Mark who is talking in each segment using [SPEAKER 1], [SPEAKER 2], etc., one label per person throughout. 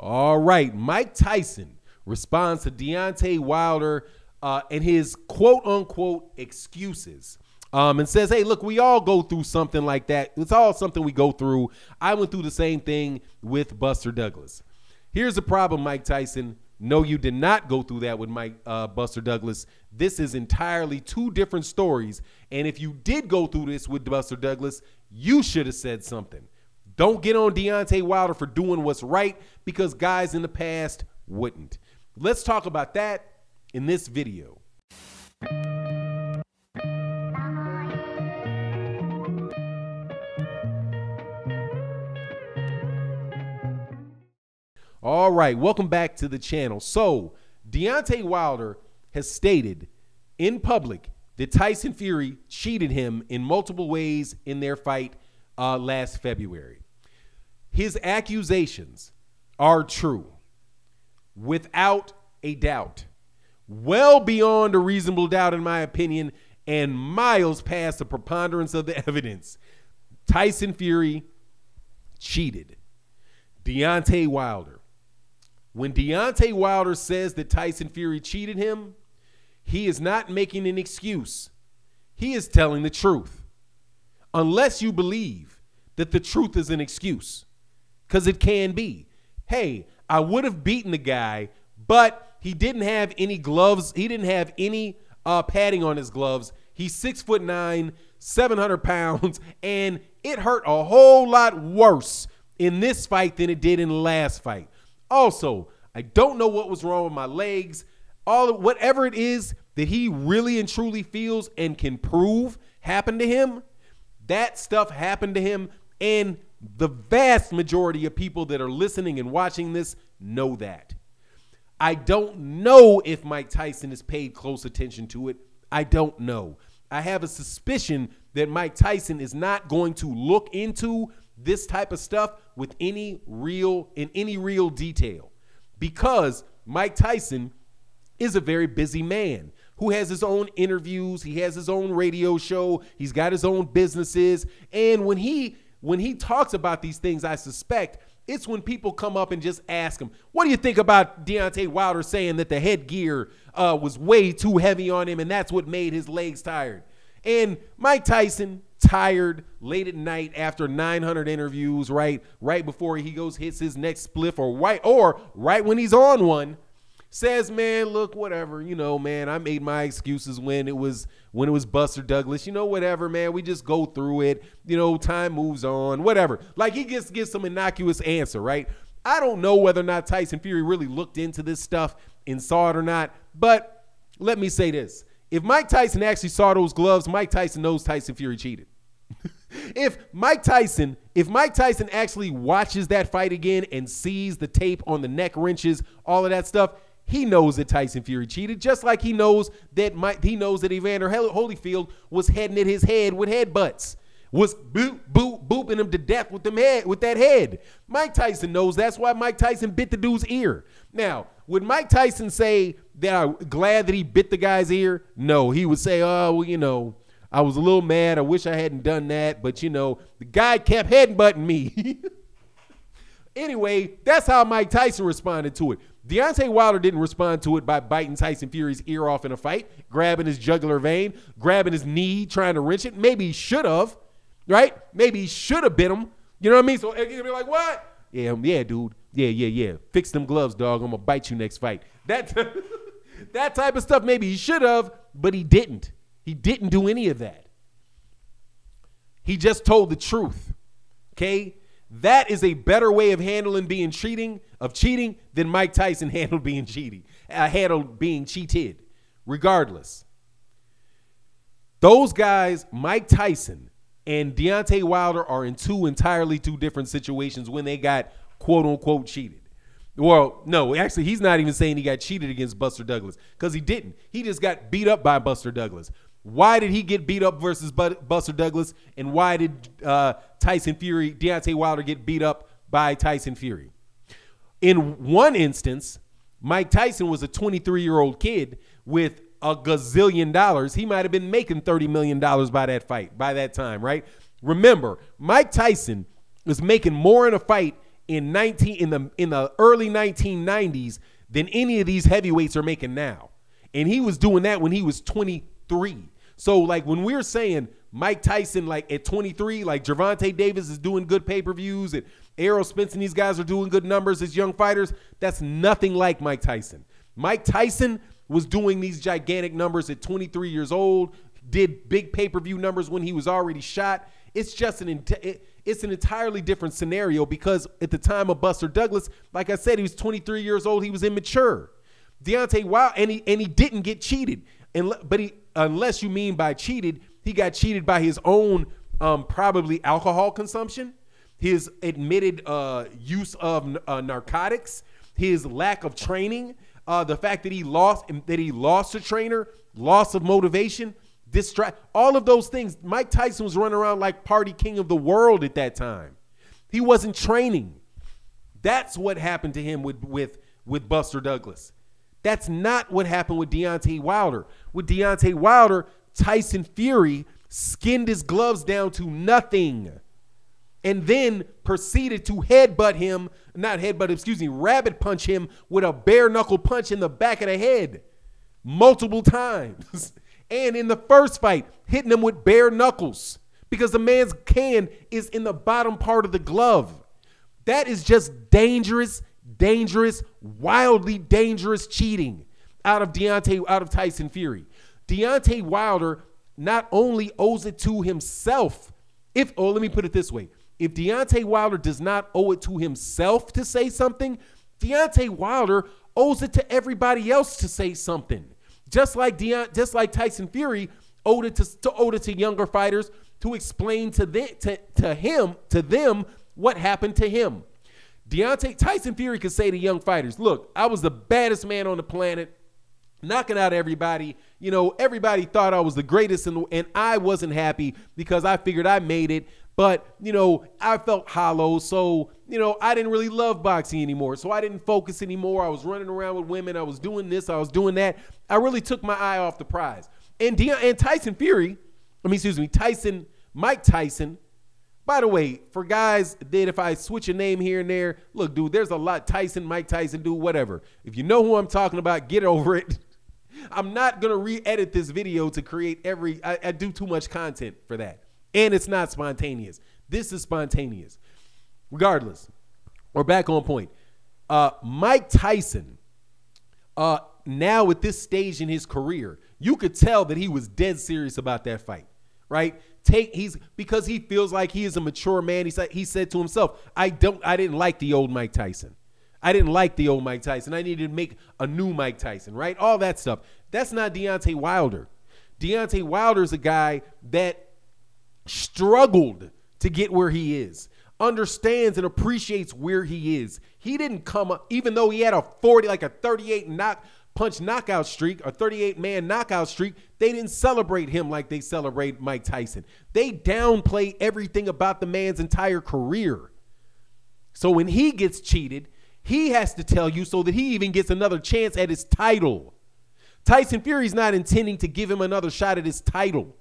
[SPEAKER 1] All right, Mike Tyson responds to Deontay Wilder and his quote-unquote excuses and says, hey, look, we all go through something like that. It's all something we go through. I went through the same thing with Buster Douglas. Here's the problem, Mike Tyson. No, you did not go through that with Buster Douglas. This is entirely two different stories. And if you did go through this with Buster Douglas, you should have said something. Don't get on Deontay Wilder for doing what's right because guys in the past wouldn't. Let's talk about that in this video. All right, welcome back to the channel. So, Deontay Wilder has stated in public that Tyson Fury cheated him in multiple ways in their fight last February. His accusations are true, without a doubt, well beyond a reasonable doubt in my opinion, and miles past the preponderance of the evidence. Tyson Fury cheated Deontay Wilder. When Deontay Wilder says that Tyson Fury cheated him, he is not making an excuse. He is telling the truth. Unless you believe that the truth is an excuse, because it can be. Hey, I would have beaten the guy, but he didn't have any gloves. He didn't have any padding on his gloves. He's 6'9", 700 pounds, and it hurt a whole lot worse in this fight than it did in the last fight. Also, I don't know what was wrong with my legs. Whatever it is that he really and truly feels and can prove happened to him, that stuff happened to him, and the vast majority of people that are listening and watching this know that. I don't know if Mike Tyson has paid close attention to it. I don't know. I have a suspicion that Mike Tyson is not going to look into this type of stuff with any real detail, because Mike Tyson is a very busy man who has his own interviews. He has his own radio show. He's got his own businesses. And when he talks about these things, I suspect it's when people come up and just ask him, what do you think about Deontay Wilder saying that the headgear was way too heavy on him and that's what made his legs tired? And Mike Tyson, tired late at night after 900 interviews, right before he hits his next spliff, or right when he's on one, says, man, look, whatever, man, I made my excuses when it was Buster Douglas, whatever, man, we just go through it, time moves on, whatever. Like, he gives some innocuous answer, right? I don't know whether or not Tyson Fury really looked into this stuff and saw it or not, but let me say this. If Mike Tyson actually saw those gloves, Mike Tyson knows Tyson Fury cheated. If Mike Tyson actually watches that fight again and sees the tape on the neck wrenches, all of that stuff, he knows that Tyson Fury cheated, just like he knows that Evander Holyfield was heading at his head with headbutts, was booping him to death with that head. Mike Tyson knows. That's why Mike Tyson bit the dude's ear. Now, would Mike Tyson say that I'm glad that he bit the guy's ear? No, he would say, oh, well, I was a little mad. I wish I hadn't done that, but the guy kept headbutting me. Anyway, that's how Mike Tyson responded to it. Deontay Wilder didn't respond to it by biting Tyson Fury's ear off in a fight, grabbing his jugular vein, grabbing his knee, trying to wrench it. Maybe he should have, right? Maybe he should have bit him. You know what I mean? So he'd be like, what? Yeah, dude. Yeah. Fix them gloves, dog. I'm going to bite you next fight. That type of stuff, maybe he should have, but he didn't. He didn't do any of that. He just told the truth, okay? That is a better way of handling cheating than Mike Tyson handled being cheated. Regardless, those guys, Mike Tyson and Deontay Wilder, are in two entirely different situations when they got quote unquote cheated. Well, no, actually, he's not even saying he got cheated against Buster Douglas, because he didn't. He just got beat up by Buster Douglas. Why did he get beat up versus Buster Douglas? And why did Deontay Wilder get beat up by Tyson Fury? In one instance, Mike Tyson was a 23-year-old kid with a gazillion dollars. He might have been making $30 million by that time, right? Remember, Mike Tyson was making more in a fight in the early 1990s than any of these heavyweights are making now. And he was doing that when he was 23. So like when we're saying Mike Tyson, like at 23, like Gervonta Davis is doing good pay-per-views and Errol Spence and these guys are doing good numbers as young fighters, that's nothing like Mike Tyson. Mike Tyson was doing these gigantic numbers at 23 years old, did big pay-per-view numbers when he was already shot. It's just it's an entirely different scenario because at the time of Buster Douglas, like I said, he was 23 years old. He was immature. Deontay Wilder, and he didn't get cheated. Unless you mean by cheated, he got cheated by his own probably alcohol consumption, his admitted use of narcotics, his lack of training, the fact that he lost a trainer, loss of motivation, all of those things. Mike Tyson was running around like party king of the world at that time. He wasn't training. That's what happened to him with Buster Douglas. That's not what happened with Deontay Wilder. With Deontay Wilder, Tyson Fury skinned his gloves down to nothing and then proceeded to rabbit punch him with a bare knuckle punch in the back of the head multiple times. And in the first fight, hitting him with bare knuckles because the man's can is in the bottom part of the glove. That is just dangerous, wildly dangerous cheating out of Tyson Fury. Deontay Wilder not only owes it to himself, let me put it this way. If Deontay Wilder does not owe it to himself to say something, Deontay Wilder owes it to everybody else to say something. Just like Tyson Fury owed it to younger fighters to explain to them what happened to him. Tyson Fury could say to young fighters, look, I was the baddest man on the planet, knocking out everybody. You know, everybody thought I was the greatest, and I wasn't happy because I figured I made it. But, you know, I felt hollow, so, you know, I didn't really love boxing anymore. So I didn't focus anymore. I was running around with women. I was doing this. I was doing that. I really took my eye off the prize. And Mike Tyson, by the way, for guys that if I switch a name here and there, look, dude, there's a lot. Tyson, Mike Tyson, dude, whatever. If you know who I'm talking about, get over it. I'm not going to re-edit this video to create I do too much content for that. And it's not spontaneous. This is spontaneous. Regardless, we're back on point. Mike Tyson, now at this stage in his career, you could tell that he was dead serious about that fight, right? Because he feels like he is a mature man. He said to himself, I didn't like the old Mike Tyson. I didn't like the old Mike Tyson. I needed to make a new Mike Tyson, right? All that stuff. That's not Deontay Wilder. Deontay Wilder is a guy that struggled to get where he is, understands and appreciates where he is. He didn't come up, even though he had a 38 knockout streak, a 38-man knockout streak, they didn't celebrate him like they celebrate Mike Tyson. They downplay everything about the man's entire career. So when he gets cheated, he has to tell you so that he even gets another chance at his title. Tyson Fury's not intending to give him another shot at his title.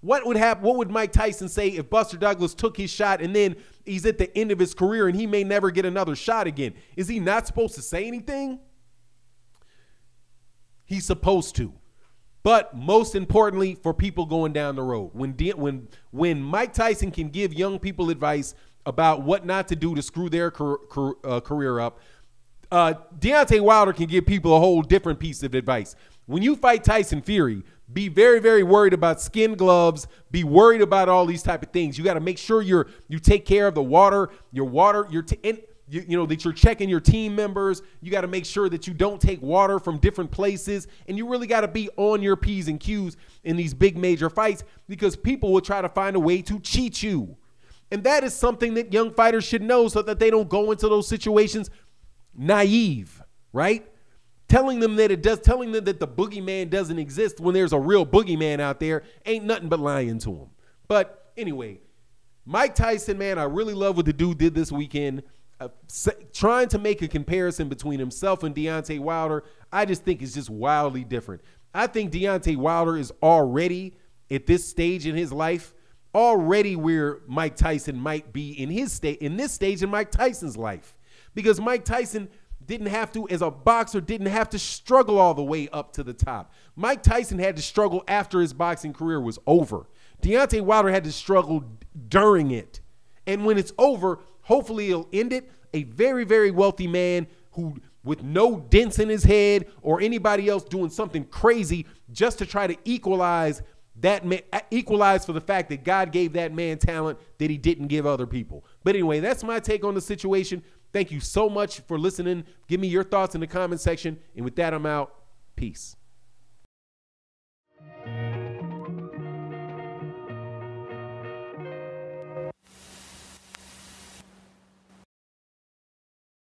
[SPEAKER 1] What would Mike Tyson say if Buster Douglas took his shot and then he's at the end of his career and he may never get another shot again? Is he not supposed to say anything? He's supposed to. But most importantly, for people going down the road, when Mike Tyson can give young people advice about what not to do to screw their career up, Deontay Wilder can give people a whole different piece of advice. When you fight Tyson Fury, be very, very worried about skin gloves. Be worried about all these type of things. You got to make sure you take care of the water, that you're checking your team members. You got to make sure that you don't take water from different places. And you really got to be on your P's and Q's in these big major fights because people will try to find a way to cheat you. And that is something that young fighters should know so that they don't go into those situations naive, right? Telling them that the boogeyman doesn't exist when there's a real boogeyman out there ain't nothing but lying to them. But anyway, Mike Tyson, man, I really love what the dude did this weekend. Trying to make a comparison between himself and Deontay Wilder, I just think it's just wildly different. I think Deontay Wilder is already at this stage in his life already where Mike Tyson might be in this stage in Mike Tyson's life, because Mike Tyson didn't have to, as a boxer, didn't have to struggle all the way up to the top. Mike Tyson had to struggle after his boxing career was over. Deontay Wilder had to struggle during it. And when it's over, hopefully he'll end it a very, very wealthy man who, with no dents in his head or anybody else doing something crazy just to try to equalize that man, equalize for the fact that God gave that man talent that he didn't give other people. But anyway, that's my take on the situation. Thank you so much for listening. Give me your thoughts in the comment section. And with that, I'm out. Peace.